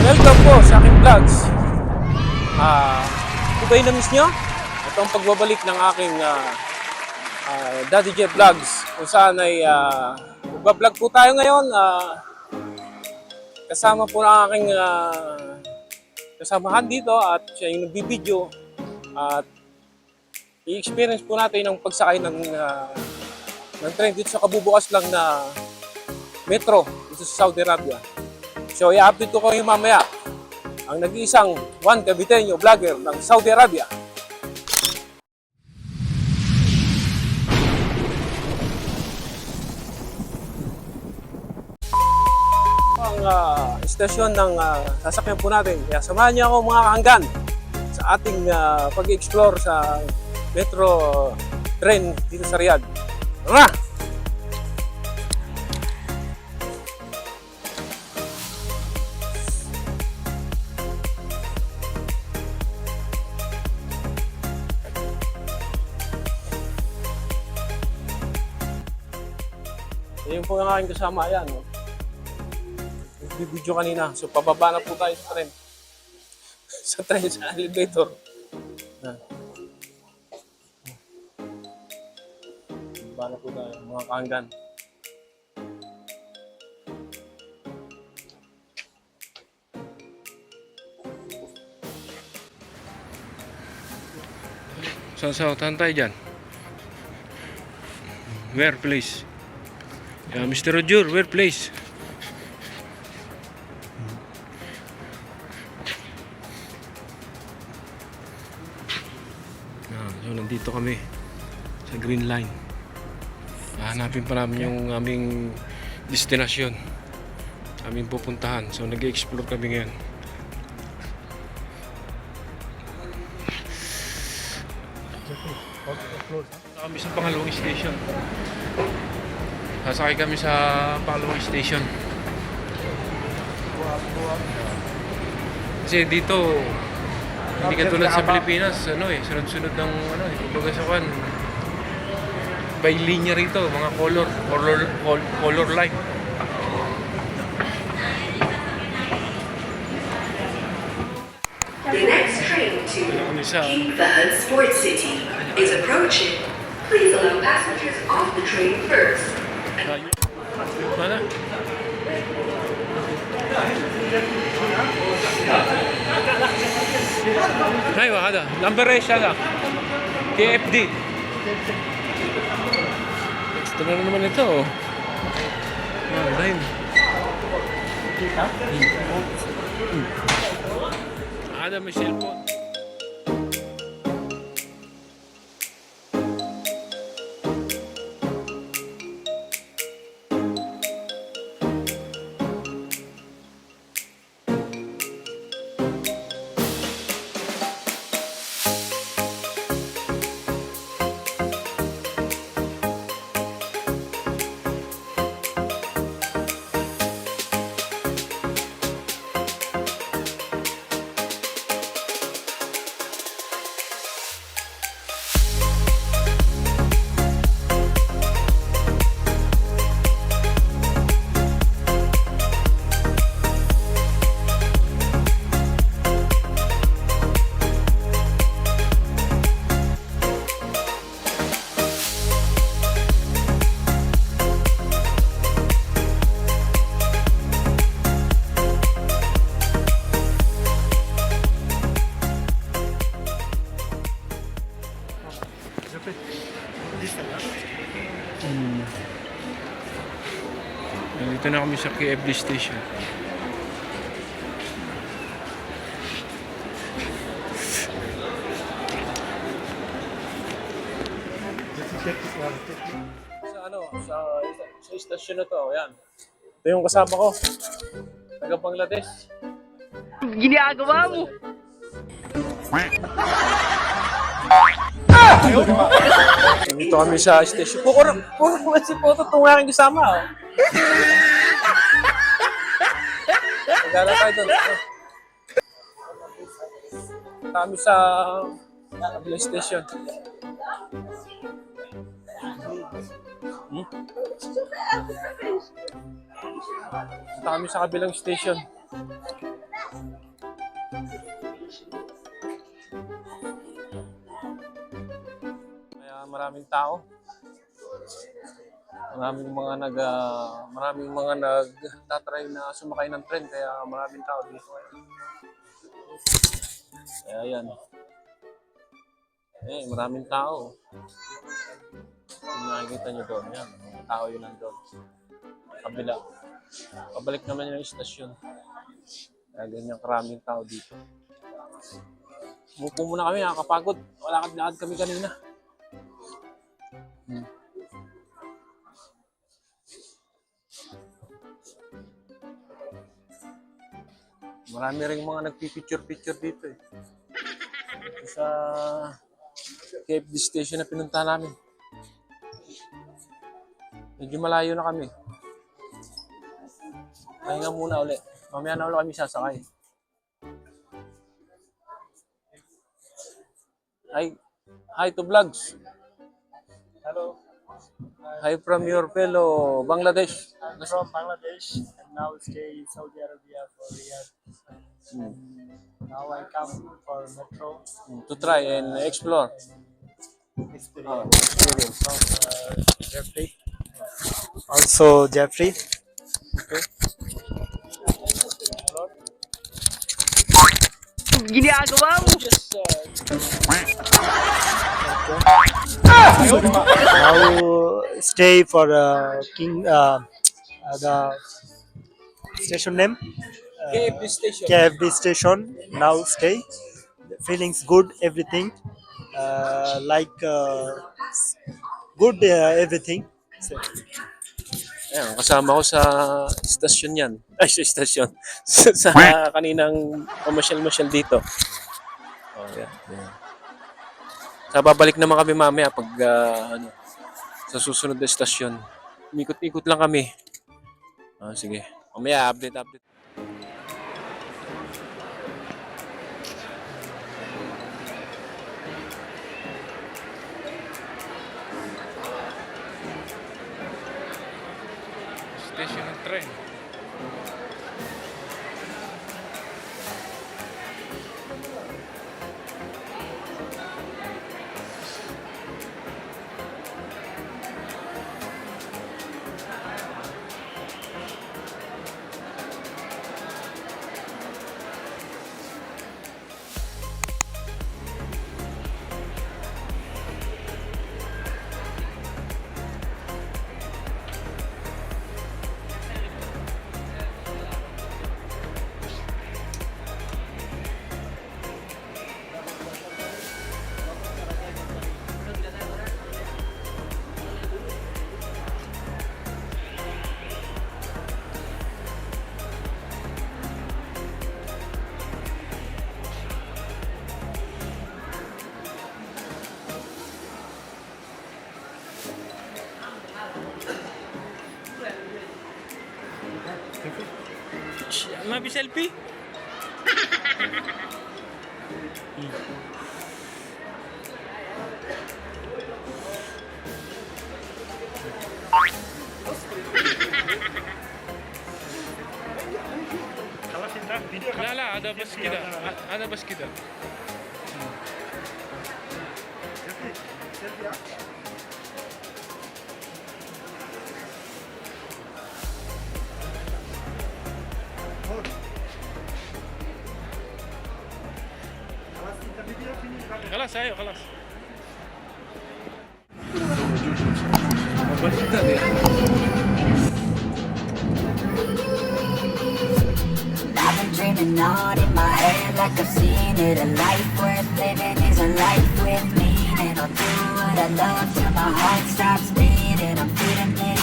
Welcome po sa aking vlogs. Kung ba'y na-miss nyo? Ito ang pagbabalik ng aking Daddy Jet Vlogs. Kung saan ay magbablog po tayo ngayon. Kasama po ng aking kasamahan dito at siya yung nagbibideo. At i-experience po natin ang pagsakay ng train dito sa kabubukas lang na metro dito sa Saudi Arabia. So i-update ko kayo mamaya ang nag-iisang Juan Caviteño vlogger ng Saudi Arabia. Ang istasyon ng sasakyan po natin. Kaya samahan niyo ako mga kahanggan sa ating pag-explore sa metro train dito sa Riyadh. Tara! Ayun po yung aking kasama, ayan. Nagbibideo kanina. So, pababa na po tayo sa tren. Sa tren, sa elevator. Pababa na po tayo, mga kahanggan. Saan tayo dyan? Where, please? Mr. Roger, where place? So nandito kami sa Green Line. Hanapin pa namin yung aming destinasyon, aming pupuntahan. So nag-explore kami ngayon. Kami sa pangalawang station. Sasakay kami sa pangalawang station. Kasi dito hindi katulad sa Pilipinas, sunod-sunod ng kumbaga sa kan. By linya rito, mga color line. The next train to King Fahd Sports City is approaching. Please allow passengers off the train first. Mana? ايوه هذا نمبر ايش هذا؟ KFD. Extra na naman ito. Line. هذا مش cellphone. Nandito na kami sa KFD station. Sa istasyon na to, ayan. Ito yung kasama ko. Taga Bangladesh. Ginagawa mo! Dito kami sa station. Puro si Poto itong aking kasama. Nagala tayo doon. Kami sa kabilang station. Kami sa kabilang station. maraming tao. Maraming mga nagtatry na sumakay ng tren kaya maraming tao dito ngayon. Kaya yan. Maraming tao. Kung nakikita nyo doon, yan. Mga tao yun nandun. Kabila. Pabalik naman yung istasyon. Kaya ganyan karaming tao dito. Umupo muna kami, nakakapagod. Lakad-lakad kami kanina. Marami rin mga nagpipicture-picture dito eh. Ito sa KFD station na pinunta namin. Medyo malayo na kami. Pahinga muna ulit. Mamaya na ulit kami sasakay. Hi to vlogs. Hello, Hi from your fellow Bangladesh. I'm from Bangladesh and now stay in Saudi Arabia for Riyadh. Now I come for metro To try and explore. experience from Jeffrey. Also Jeffrey. Okay. Ginagawa mo! Now stay for the station name. KFD station. KFD station. Now stay. Feelings good, everything. Good everything. So, Ayan, kasama ko sa istasyon yan. Ay, sa istasyon. sa kaninang pamasyal-masyal dito. Oh, yan. Yan. Sa babalik naman kami mamaya pag sa susunod na istasyon. Ikot-ikot lang kami. Sige. Mamaya, update. Station ng tren. Mabi selfie? لا لا هذا بس كده هذا بس كده خلاص ايوه خلاص I've been dreaming on in my head like I've seen it. A life worth living is a life with meaning. I'll do what I love till my heart stops beating. I'm feeling this